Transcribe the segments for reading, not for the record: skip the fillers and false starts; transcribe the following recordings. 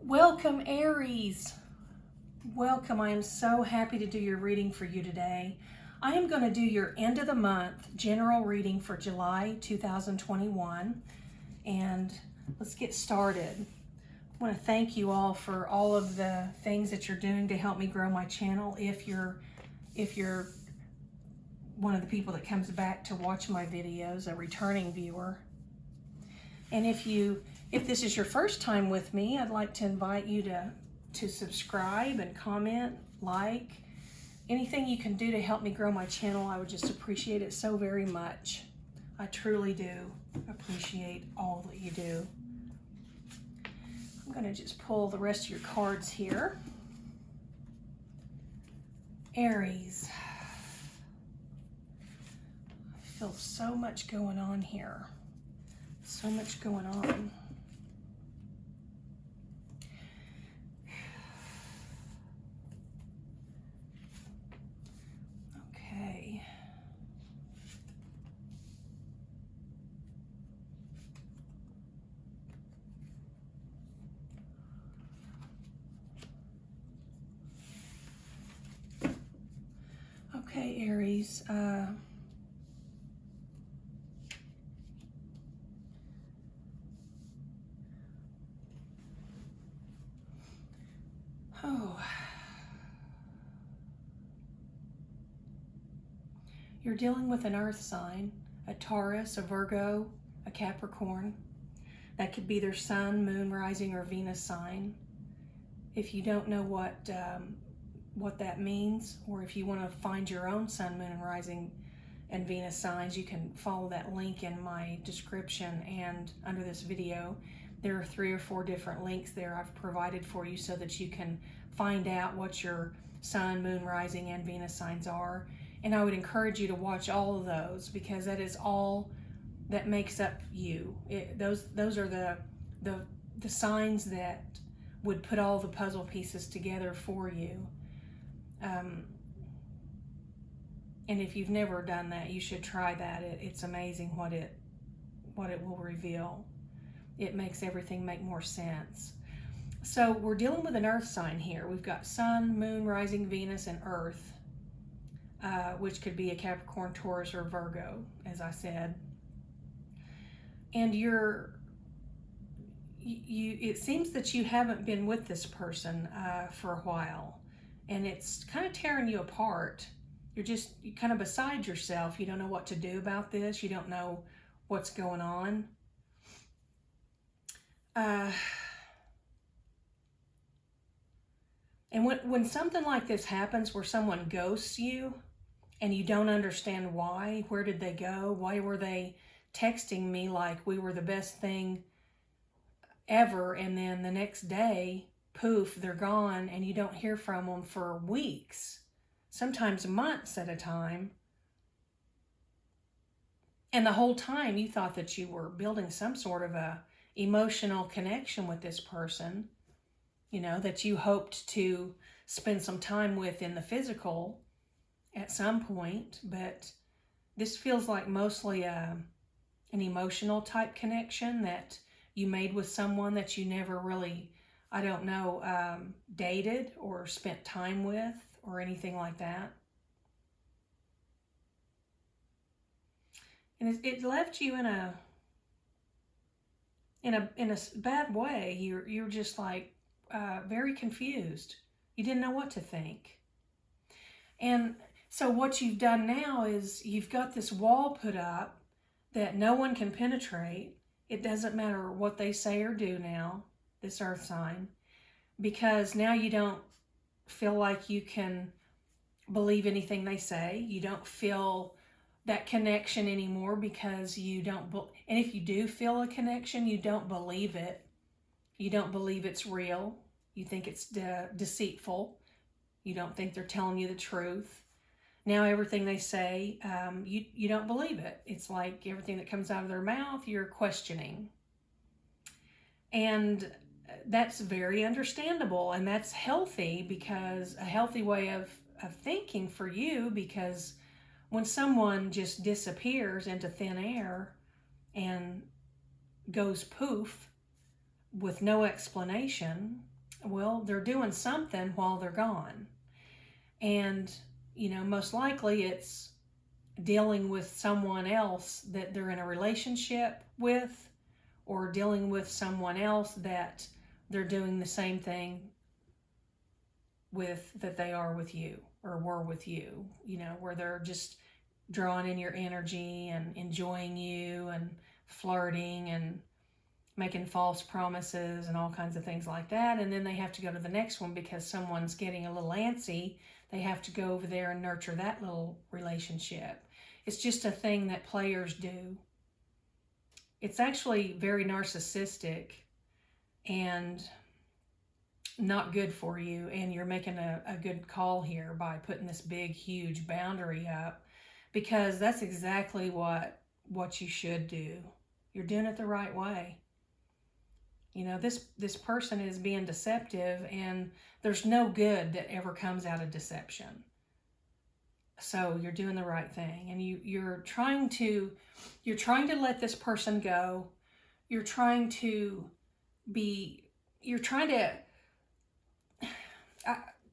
Welcome, Aries. Welcome. I am so happy to do your reading for you today. I am going to do your end of the month general reading for July 2021. And let's get started. I want to thank you all for all of the things that you're doing to help me grow my channel. If you're one of the people that comes back to watch my videos, a returning viewer. And if this is your first time with me, I'd like to invite you to subscribe and comment, like. Anything you can do to help me grow my channel, I would just appreciate it so very much. I truly do appreciate all that you do. I'm going to just pull the rest of your cards here. Aries. I feel so much going on here. So much going on. Okay. Okay, Aries. You're dealing with an earth sign, a Taurus, a Virgo, a Capricorn. That could be their sun, moon, rising, or Venus sign. If you don't know what that means, or if you want to find your own sun, moon, and rising and Venus signs, you can follow that link in my description and under this video. There are 3 or 4 different links there I've provided for you so that you can find out what your sun, moon, rising, and Venus signs are. And I would encourage you to watch all of those because that is all that makes up you. Those are the signs that would put all the puzzle pieces together for you. And if you've never done that, you should try that. It's amazing what it will reveal. It makes everything make more sense. So we're dealing with an earth sign here. We've got sun, moon, rising, Venus, and earth, which could be a Capricorn, Taurus, or Virgo, as I said. And it seems that you haven't been with this person for a while, and it's kind of tearing you apart. You're kind of beside yourself. You don't know what to do about this. You don't know what's going on. And when something like this happens where someone ghosts you and you don't understand why, where did they go? Why were they texting me like we were the best thing ever, and then the next day, poof, they're gone and you don't hear from them for weeks, sometimes months at a time. And the whole time you thought that you were building some sort of a emotional connection with this person, you know, that you hoped to spend some time with in the physical at some point, but this feels like mostly an emotional type connection that you made with someone that you never really, I don't know, dated or spent time with or anything like that. And it left you in a bad way. You're just like very confused. You didn't know what to think. And so what you've done now is you've got this wall put up that no one can penetrate. It doesn't matter what they say or do now, this earth sign, because now you don't feel like you can believe anything they say. You don't feel that connection anymore because you don't, and if you do feel a connection, you don't believe it. You don't believe it's real. You think it's deceitful. You don't think they're telling you the truth. Now everything they say, you don't believe it. It's like everything that comes out of their mouth, you're questioning. And that's very understandable, and that's healthy, because a healthy way of thinking for you, because when someone just disappears into thin air and goes poof with no explanation, Well, they're doing something while they're gone. And, most likely it's dealing with someone else that they're in a relationship with, or dealing with someone else that they're doing the same thing with that they are with you or were with you, where they're just drawing in your energy and enjoying you and flirting and making false promises and all kinds of things like that. And then they have to go to the next one because someone's getting a little antsy. They have to go over there and nurture that little relationship. It's just a thing that players do. It's actually very narcissistic and not good for you. And you're making a good call here by putting this big, huge boundary up, because that's exactly what you should do. You're doing it the right way. This person is being deceptive, and there's no good that ever comes out of deception. So you're doing the right thing, and you're trying to let this person go. You're trying to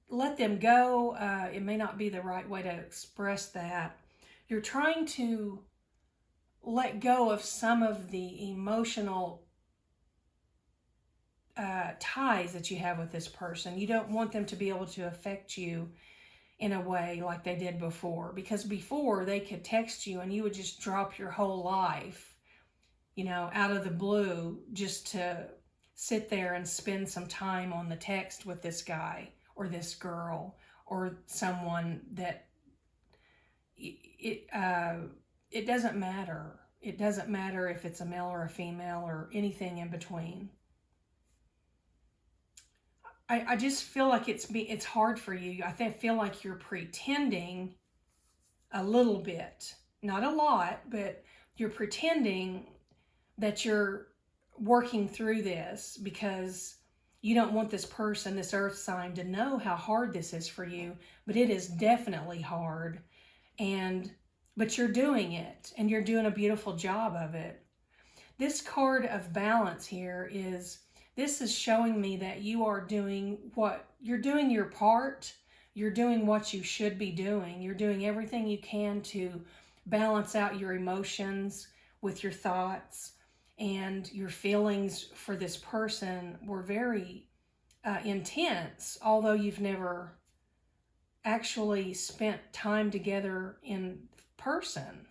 let them go. It may not be the right way to express that. You're trying to let go of some of the emotional ties that you have with this person. You don't want them to be able to affect you in a way like they did before, because before they could text you and you would just drop your whole life, out of the blue, just to sit there and spend some time on the text with this guy or this girl or someone that it doesn't matter. It doesn't matter if it's a male or a female or anything in between. I just feel like it's hard for you. I feel like you're pretending a little bit, not a lot, but you're pretending that you're working through this because you don't want this person, this earth sign, to know how hard this is for you. But it is definitely hard, but you're doing it, and you're doing a beautiful job of it. This card of balance here is showing me that you're doing your part. You're doing what you should be doing. You're doing everything you can to balance out your emotions with your thoughts, and your feelings for this person were very intense, although you've never actually spent time together in person.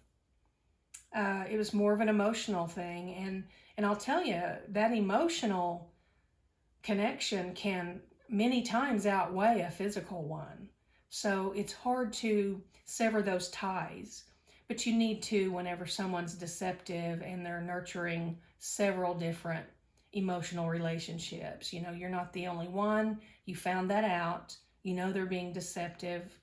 It was more of an emotional thing, and I'll tell you, that emotional connection can many times outweigh a physical one. So it's hard to sever those ties, but you need to whenever someone's deceptive and they're nurturing several different emotional relationships. You're not the only one. You found that out. They're being deceptive.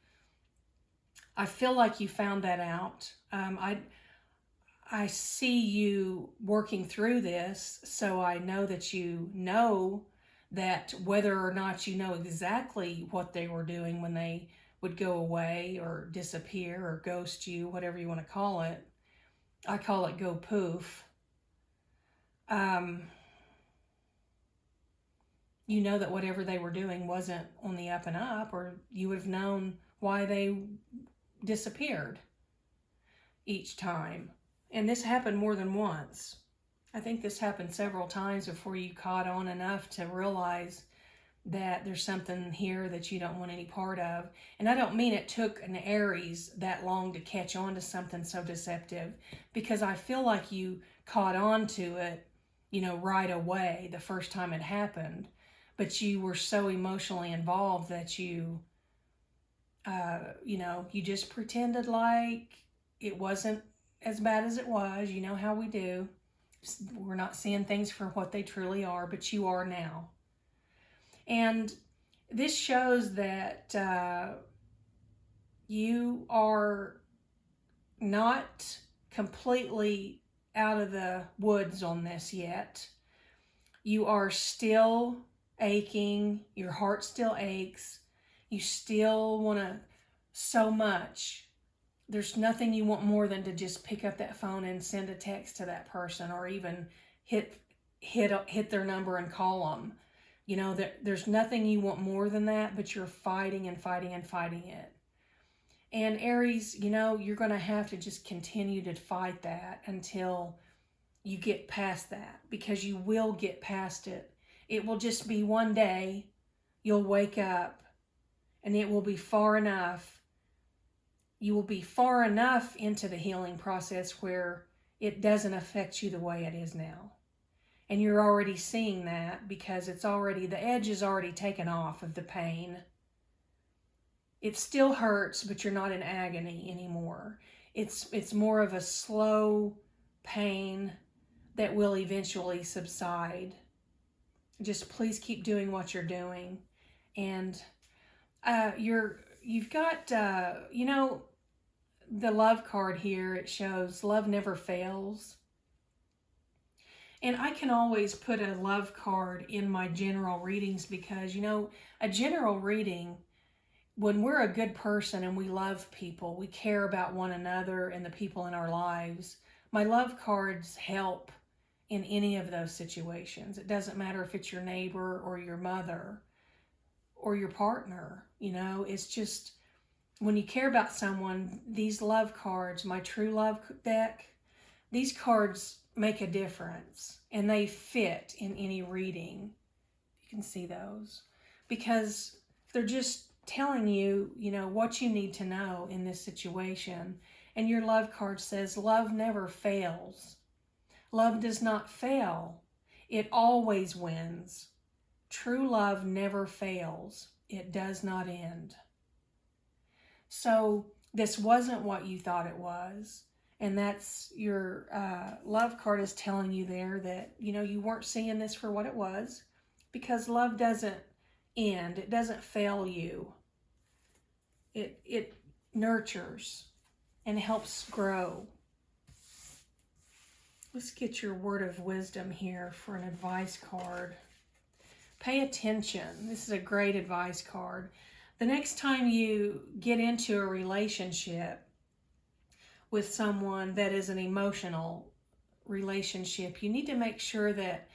I feel like you found that out. I see you working through this, so I know that you know that whether or not you know exactly what they were doing when they would go away or disappear or ghost you, whatever you want to call it. I call it go poof. You know that whatever they were doing wasn't on the up and up, or you would have known why they disappeared each time. And this happened more than once. I think this happened several times before you caught on enough to realize that there's something here that you don't want any part of. And I don't mean it took an Aries that long to catch on to something so deceptive, because I feel like you caught on to it, right away the first time it happened. But you were so emotionally involved that you just pretended like it wasn't as bad as it was. You know how we do. We're not seeing things for what they truly are, but you are now. And this shows that you are not completely out of the woods on this yet. You are still aching. Your heart still aches. You still want to so much. There's nothing you want more than to just pick up that phone and send a text to that person, or even hit their number and call them. You know, there's nothing you want more than that, but you're fighting and fighting and fighting it. And Aries, you know, you're going to have to just continue to fight that until you get past that, because you will get past it. It will just be one day you'll wake up and it will be far enough. You will be far enough into the healing process where it doesn't affect you the way it is now. And you're already seeing that because it's already, the edge is already taken off of the pain. It still hurts, but you're not in agony anymore. It's more of a slow pain that will eventually subside. Just please keep doing what you're doing. And you've got, you know, the love card here, it shows love never fails. And I can always put a love card in my general readings because, you know, a general reading, when we're a good person and we love people, we care about one another and the people in our lives, my love cards help in any of those situations. It doesn't matter if it's your neighbor or your mother or your partner, you know, it's just when you care about someone, these love cards, my true love deck, these cards make a difference and they fit in any reading. You can see those because they're just telling you, you know, what you need to know in this situation. And your love card says, love never fails. Love does not fail. It always wins. True love never fails. It does not end. So this wasn't what you thought it was. And that's your love card is telling you there that, you know, you weren't seeing this for what it was, because love doesn't end. It doesn't fail you. It nurtures and helps grow. Let's get your word of wisdom here for an advice card. Pay attention. This is a great advice card. The next time you get into a relationship with someone that is an emotional relationship, you need to make sure that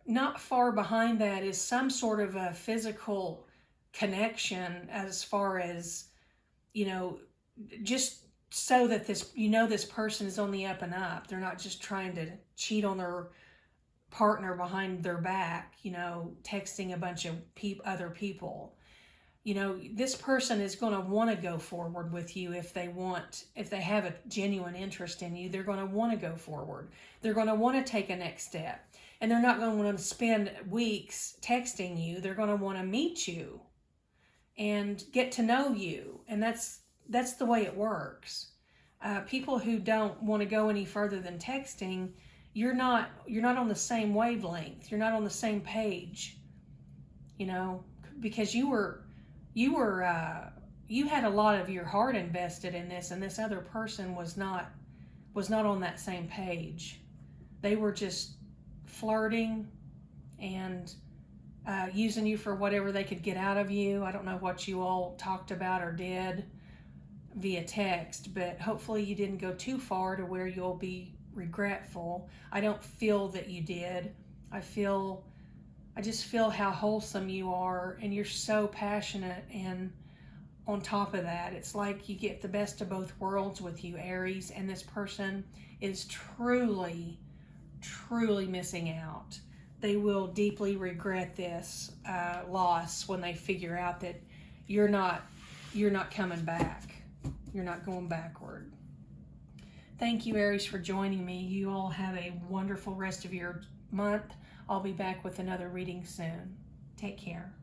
not far behind that is some sort of a physical connection, as far as, you know, just so that this, you know, this person is on the up and up. They're not just trying to cheat on their partner behind their back, you know, texting a bunch of other people. You know, this person is going to want to go forward with you if they have a genuine interest in you. They're going to want to go forward. They're going to want to take a next step. And they're not going to want to spend weeks texting you. They're going to want to meet you and get to know you. And that's the way it works. People who don't want to go any further than texting, you're not on the same wavelength. You're not on the same page, you know, because you had a lot of your heart invested in this, and this other person was not on that same page. They were just flirting and using you for whatever they could get out of you. I don't know what you all talked about or did via text, but hopefully you didn't go too far to where you'll be regretful. I don't feel that you did. I just feel how wholesome you are, and you're so passionate, and on top of that, it's like you get the best of both worlds with you, Aries, and this person is truly, truly missing out. They will deeply regret this loss when they figure out that you're not coming back. You're not going backward. Thank you, Aries, for joining me. You all have a wonderful rest of your month. I'll be back with another reading soon. Take care.